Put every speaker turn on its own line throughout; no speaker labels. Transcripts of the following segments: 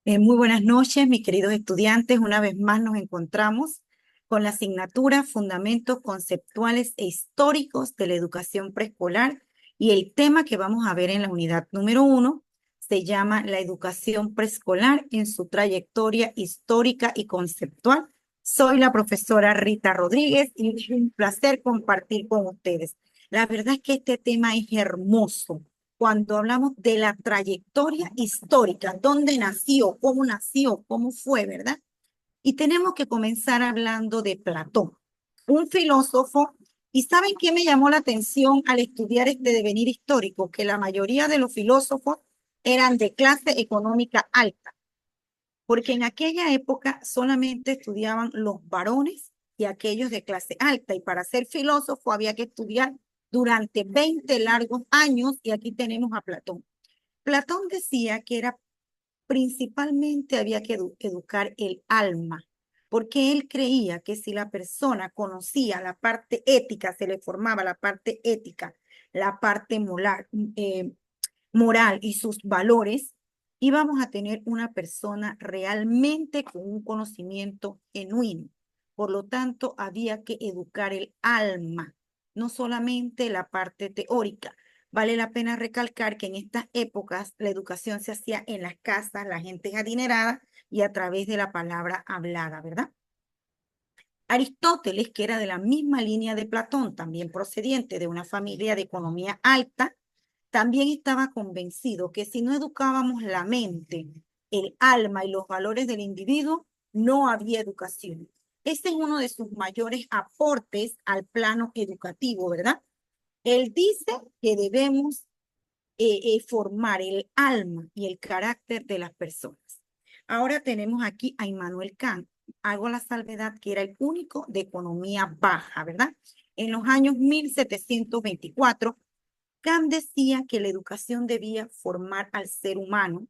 Muy buenas noches, mis queridos estudiantes. Una vez más nos encontramos con la asignatura Fundamentos Conceptuales e Históricos de la Educación Preescolar y el tema que vamos a ver en la unidad número 1 se llama la educación preescolar en su trayectoria histórica y conceptual. Soy la profesora Rita Rodríguez y es un placer compartir con ustedes. La verdad es que este tema es hermoso cuando hablamos de la trayectoria histórica, dónde nació, cómo fue, ¿verdad? Y tenemos que comenzar hablando de Platón, un filósofo. ¿Y saben qué me llamó la atención al estudiar este devenir histórico? Que la mayoría de los filósofos eran de clase económica alta, porque en aquella época solamente estudiaban los varones y aquellos de clase alta, y para ser filósofo había que estudiar durante 20 largos años, y aquí tenemos a Platón. Platón decía que era principalmente había que educar el alma, porque él creía que si la persona conocía la parte ética, se le formaba la parte ética, la parte moral y sus valores, íbamos a tener una persona realmente con un conocimiento genuino. Por lo tanto, había que educar el alma, no solamente la parte teórica. Vale la pena recalcar que en estas épocas la educación se hacía en las casas, la gente es adinerada y a través de la palabra hablada, ¿verdad? Aristóteles, que era de la misma línea de Platón, también procediente de una familia de economía alta, también estaba convencido que si no educábamos la mente, el alma y los valores del individuo, no había educación. Ese es uno de sus mayores aportes al plano educativo, ¿verdad? Él dice que debemos formar el alma y el carácter de las personas. Ahora tenemos aquí a Immanuel Kant. Hago la salvedad que era el único de economía baja, ¿verdad? En los años 1724, Kant decía que la educación debía formar al ser humano,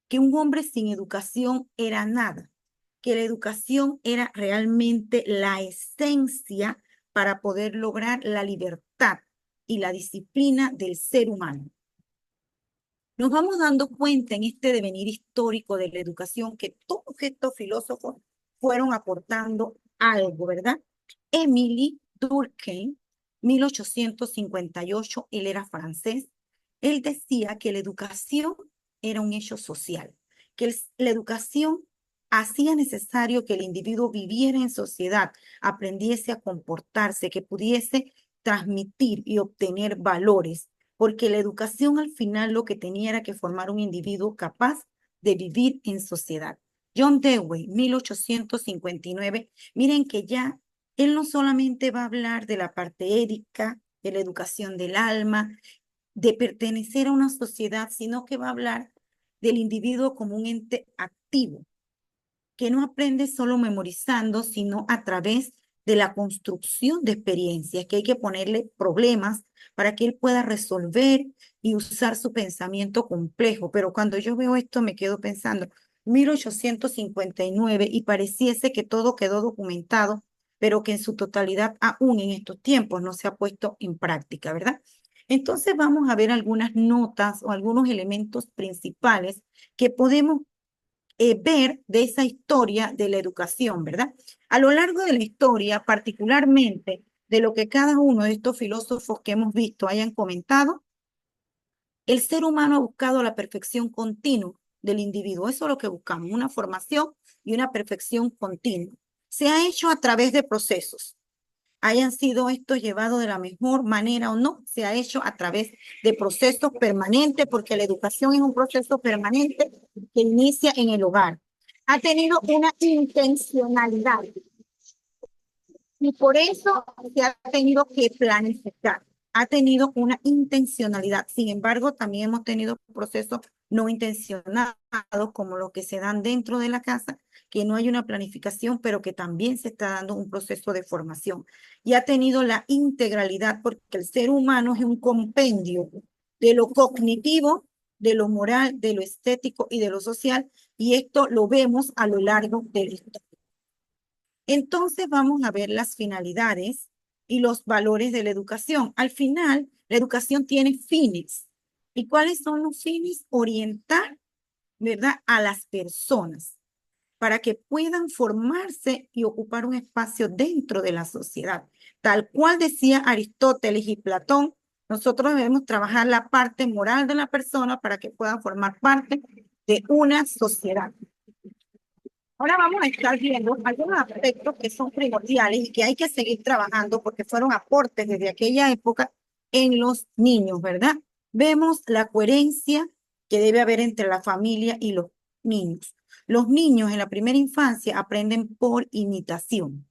que un hombre sin educación era nada, que la educación era realmente la esencia para poder lograr la libertad y la disciplina del ser humano. Nos vamos dando cuenta en este devenir histórico de la educación que todos estos filósofos fueron aportando algo, ¿verdad? Émile Durkheim, 1858, él era francés. Él decía que la educación era un hecho social, que la educación hacía necesario que el individuo viviera en sociedad, aprendiese a comportarse, que pudiese transmitir y obtener valores, porque la educación al final lo que tenía era que formar un individuo capaz de vivir en sociedad. John Dewey, 1859, miren que ya él no solamente va a hablar de la parte ética, de la educación del alma, de pertenecer a una sociedad, sino que va a hablar del individuo como un ente activo, que no aprende solo memorizando, sino a través de la construcción de experiencias, que hay que ponerle problemas para que él pueda resolver y usar su pensamiento complejo. Pero cuando yo veo esto me quedo pensando, 1859, y pareciese que todo quedó documentado, pero que en su totalidad aún en estos tiempos no se ha puesto en práctica, ¿verdad? Entonces vamos a ver algunas notas o algunos elementos principales que podemos ver de esa historia de la educación, ¿verdad? A lo largo de la historia, particularmente de lo que cada uno de estos filósofos que hemos visto hayan comentado, el ser humano ha buscado la perfección continua del individuo. Eso es lo que buscamos, una formación y una perfección continua. Se ha hecho a través de procesos. Hayan sido estos llevados de la mejor manera o no, se ha hecho a través de procesos permanentes, porque la educación es un proceso permanente que inicia en el hogar. Ha tenido una intencionalidad y por eso se ha tenido que planificar. Ha tenido una intencionalidad. Sin embargo, también hemos tenido procesos no intencionados, como los que se dan dentro de la casa, que no hay una planificación, pero que también se está dando un proceso de formación. Y ha tenido la integralidad, porque el ser humano es un compendio de lo cognitivo, de lo moral, de lo estético y de lo social, y esto lo vemos a lo largo de la historia. Entonces vamos a ver las finalidades y los valores de la educación. Al final, la educación tiene fines. ¿Y cuáles son los fines? Orientar ¿verdad? A las personas para que puedan formarse y ocupar un espacio dentro de la sociedad. Tal cual decía Aristóteles y Platón, nosotros debemos trabajar la parte moral de la persona para que puedan formar parte de una sociedad. Ahora vamos a estar viendo algunos aspectos que son primordiales y que hay que seguir trabajando porque fueron aportes desde aquella época en los niños, ¿verdad? Vemos la coherencia que debe haber entre la familia y los niños. Los niños en la primera infancia aprenden por imitación.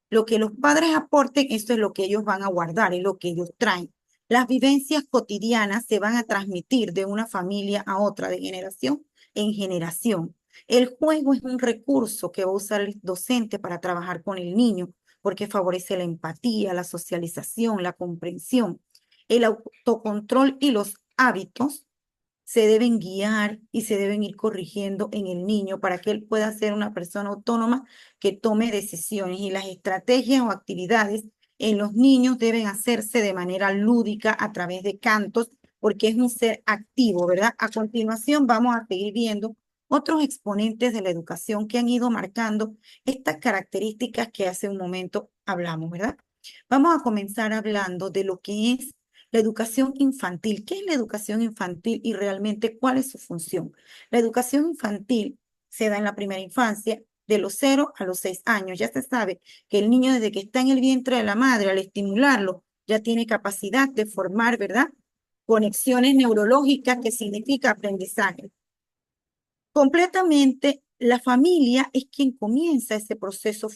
Lo que los padres aporten, eso es lo que ellos van a guardar, es lo que ellos traen. Las vivencias cotidianas se van a transmitir de una familia a otra, de generación en generación. El juego es un recurso que va a usar el docente para trabajar con el niño, porque favorece la empatía, la socialización, la comprensión. El autocontrol y los hábitos se deben guiar y se deben ir corrigiendo en el niño para que él pueda ser una persona autónoma que tome decisiones. Y las estrategias o actividades en los niños deben hacerse de manera lúdica a través de cantos, porque es un ser activo, ¿verdad? A continuación vamos a seguir viendo otros exponentes de la educación que han ido marcando estas características que hace un momento hablamos, ¿verdad? Vamos a comenzar hablando de lo que es la educación infantil. ¿Qué es la educación infantil y realmente cuál es su función? La educación infantil se da en la primera infancia, de los 0 a los 6 años. Ya se sabe que el niño desde que está en el vientre de la madre, al estimularlo, ya tiene capacidad de formar, ¿verdad? Conexiones neurológicas que significa aprendizaje. Completamente, la familia es quien comienza ese proceso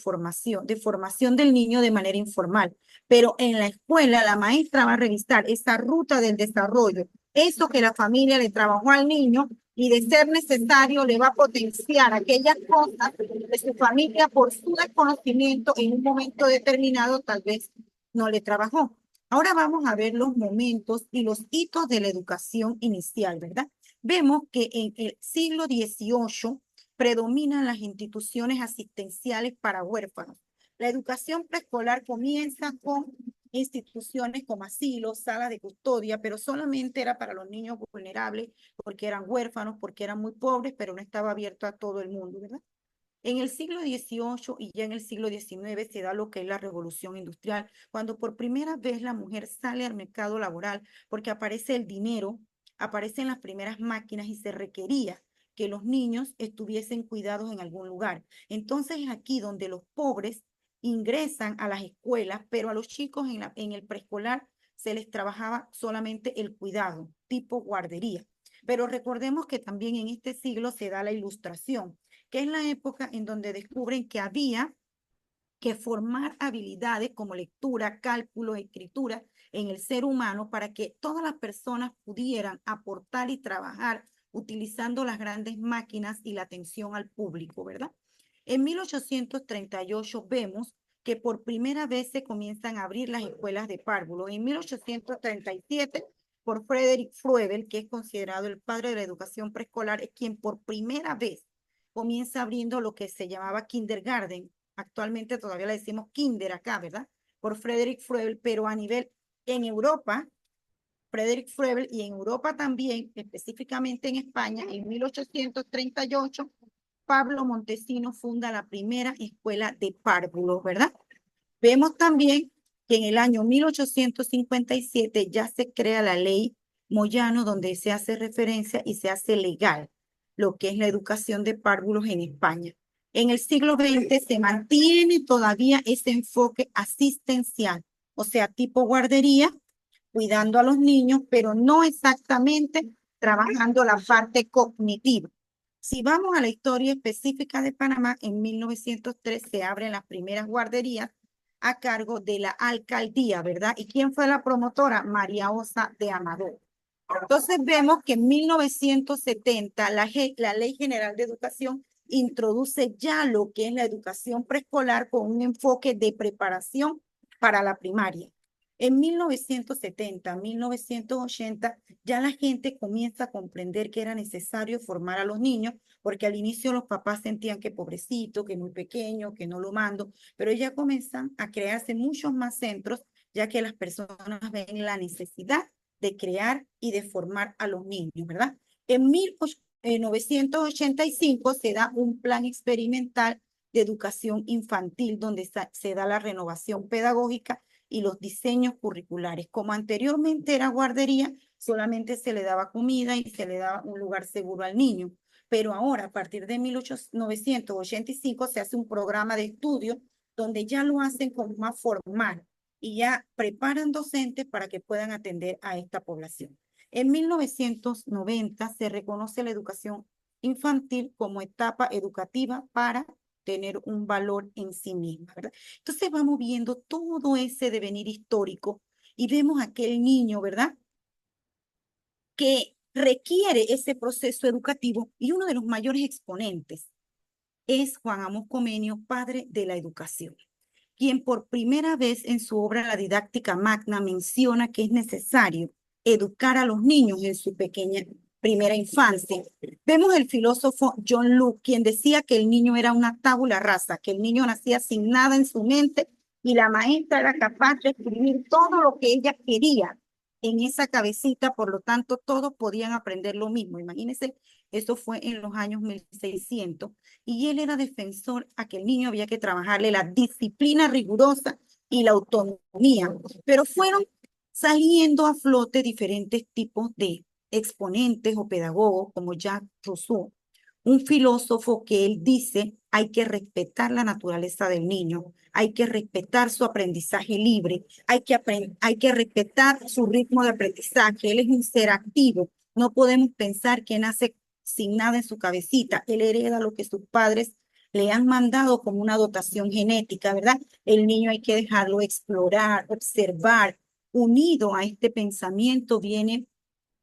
de formación del niño de manera informal, pero en la escuela la maestra va a revisar esa ruta del desarrollo, eso que la familia le trabajó al niño y de ser necesario le va a potenciar aquellas cosas de su familia por su desconocimiento en un momento determinado tal vez no le trabajó. Ahora vamos a ver los momentos y los hitos de la educación inicial, ¿verdad? Vemos que en el siglo XVIII predominan las instituciones asistenciales para huérfanos. La educación preescolar comienza con instituciones como asilos, salas de custodia, pero solamente era para los niños vulnerables porque eran huérfanos, porque eran muy pobres, pero no estaba abierto a todo el mundo, ¿verdad? En el siglo XVIII y ya en el siglo XIX se da lo que es la revolución industrial, cuando por primera vez la mujer sale al mercado laboral porque aparece el dinero, aparecen las primeras máquinas y se requería que los niños estuviesen cuidados en algún lugar. Entonces es aquí donde los pobres ingresan a las escuelas, pero a los chicos en el preescolar se les trabajaba solamente el cuidado, tipo guardería. Pero recordemos que también en este siglo se da la ilustración, que es la época en donde descubren que había que formar habilidades como lectura, cálculo, escritura en el ser humano para que todas las personas pudieran aportar y trabajar utilizando las grandes máquinas y la atención al público, ¿verdad? En 1838 vemos que por primera vez se comienzan a abrir las escuelas de párvulos. En 1837, por Frederick Froebel, que es considerado el padre de la educación preescolar, es quien por primera vez comienza abriendo lo que se llamaba kindergarten. Actualmente todavía le decimos kinder acá, ¿verdad? Por Frederick Froebel, pero a nivel en Europa, Frederick Froebel, y en Europa también, específicamente en España, en 1838, Pablo Montesino funda la primera escuela de párvulos, ¿verdad? Vemos también que en el año 1857 ya se crea la ley Moyano, donde se hace referencia y se hace legal lo que es la educación de párvulos en España. En el siglo XX se mantiene todavía ese enfoque asistencial, o sea, tipo guardería, cuidando a los niños, pero no exactamente trabajando la parte cognitiva. Si vamos a la historia específica de Panamá, en 1903 se abren las primeras guarderías a cargo de la alcaldía, ¿verdad? ¿Y quién fue la promotora? María Osa de Amador. Entonces vemos que en 1970 la Ley General de Educación introduce ya lo que es la educación preescolar con un enfoque de preparación para la primaria. En 1970, 1980, ya la gente comienza a comprender que era necesario formar a los niños, porque al inicio los papás sentían que pobrecito, que muy pequeño, que no lo mando, pero ya comienzan a crearse muchos más centros, ya que las personas ven la necesidad de crear y de formar a los niños, ¿verdad? En 1985 se da un plan experimental de educación infantil donde se da la renovación pedagógica y los diseños curriculares. Como anteriormente era guardería, solamente se le daba comida y se le daba un lugar seguro al niño. Pero ahora, a partir de 1985, se hace un programa de estudio donde ya lo hacen como más formal y ya preparan docentes para que puedan atender a esta población. En 1990 se reconoce la educación infantil como etapa educativa para tener un valor en sí misma, ¿verdad? Entonces vamos viendo todo ese devenir histórico y vemos aquel niño, ¿verdad? Que requiere ese proceso educativo y uno de los mayores exponentes es Juan Amos Comenio, padre de la educación, quien por primera vez en su obra La Didáctica Magna menciona que es necesario educar a los niños en su pequeña primera infancia. Vemos el filósofo John Locke, quien decía que el niño era una tabula rasa, que el niño nacía sin nada en su mente y la maestra era capaz de escribir todo lo que ella quería en esa cabecita, por lo tanto todos podían aprender lo mismo. Imagínense, eso fue en los años 1600 y él era defensor a que el niño había que trabajarle la disciplina rigurosa y la autonomía, pero fueron saliendo a flote diferentes tipos de exponentes o pedagogos como Jacques Rousseau, un filósofo que él dice hay que respetar la naturaleza del niño, hay que respetar su aprendizaje libre, hay que respetar su ritmo de aprendizaje, él es un ser activo, no podemos pensar que nace sin nada en su cabecita. Él hereda lo que sus padres le han mandado como una dotación genética, ¿verdad? El niño hay que dejarlo explorar, observar. Unido a este pensamiento viene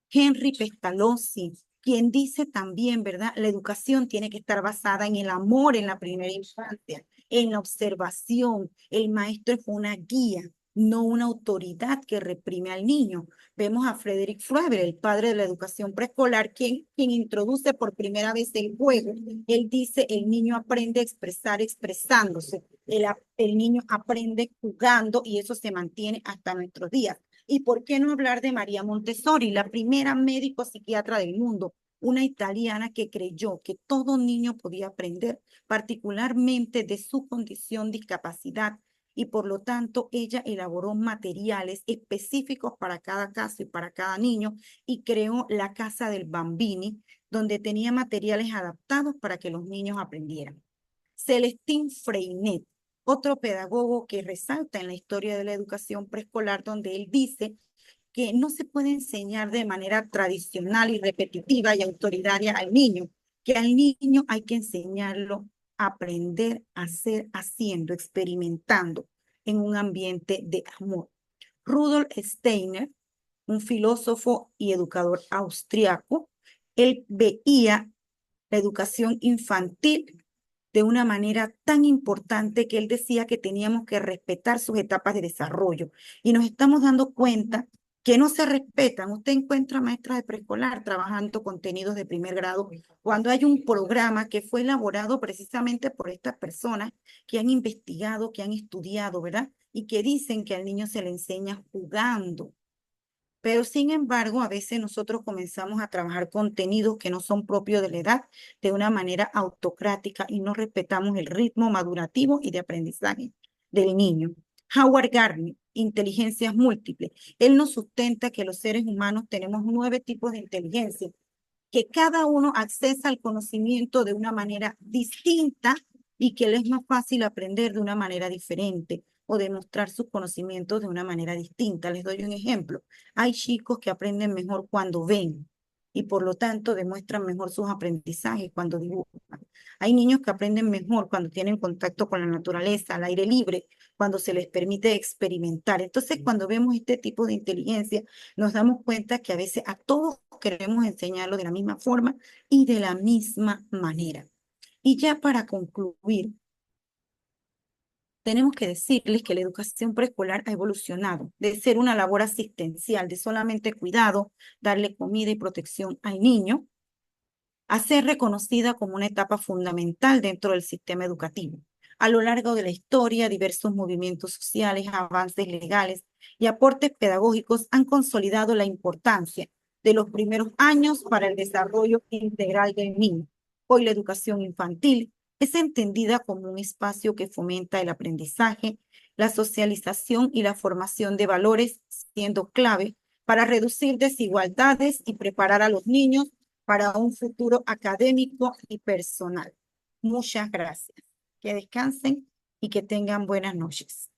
Henry Pestalozzi, quien dice también, ¿verdad? La educación tiene que estar basada en el amor en la primera infancia, en la observación. El maestro es una guía, no una autoridad que reprime al niño. Vemos a Frederick Froebel, el padre de la educación preescolar, quien introduce por primera vez el juego. Él dice, el niño aprende a expresar expresándose, el niño aprende jugando y eso se mantiene hasta nuestros días. ¿Y por qué no hablar de María Montessori, la primera médico psiquiatra del mundo, una italiana que creyó que todo niño podía aprender, particularmente de su condición de discapacidad, y por lo tanto ella elaboró materiales específicos para cada caso y para cada niño y creó la Casa del Bambini, donde tenía materiales adaptados para que los niños aprendieran. Celestín Freinet, otro pedagogo que resalta en la historia de la educación preescolar, donde él dice que no se puede enseñar de manera tradicional y repetitiva y autoritaria al niño, que al niño hay que enseñarlo a aprender a hacer haciendo, experimentando en un ambiente de amor. Rudolf Steiner, un filósofo y educador austriaco, él veía la educación infantil de una manera tan importante que él decía que teníamos que respetar sus etapas de desarrollo. Y nos estamos dando cuenta que no se respetan. Usted encuentra maestras de preescolar trabajando contenidos de primer grado cuando hay un programa que fue elaborado precisamente por estas personas que han investigado, que han estudiado, ¿verdad? Y que dicen que al niño se le enseña jugando. Pero sin embargo, a veces nosotros comenzamos a trabajar contenidos que no son propios de la edad de una manera autocrática y no respetamos el ritmo madurativo y de aprendizaje del niño. Howard Gardner, inteligencias múltiples. Él nos sustenta que los seres humanos tenemos 9 tipos de inteligencia, que cada uno accesa al conocimiento de una manera distinta y que le es más fácil aprender de una manera diferente o demostrar sus conocimientos de una manera distinta. Les doy un ejemplo. Hay chicos que aprenden mejor cuando ven y por lo tanto demuestran mejor sus aprendizajes cuando dibujan. Hay niños que aprenden mejor cuando tienen contacto con la naturaleza, al aire libre, cuando se les permite experimentar. Entonces, cuando vemos este tipo de inteligencia, nos damos cuenta que a veces a todos queremos enseñarlo de la misma forma y de la misma manera. Y ya para concluir, tenemos que decirles que la educación preescolar ha evolucionado de ser una labor asistencial, de solamente cuidado, darle comida y protección al niño, a ser reconocida como una etapa fundamental dentro del sistema educativo. A lo largo de la historia, diversos movimientos sociales, avances legales y aportes pedagógicos han consolidado la importancia de los primeros años para el desarrollo integral del niño. Hoy la educación infantil es entendida como un espacio que fomenta el aprendizaje, la socialización y la formación de valores, siendo clave para reducir desigualdades y preparar a los niños para un futuro académico y personal. Muchas gracias. Que descansen y que tengan buenas noches.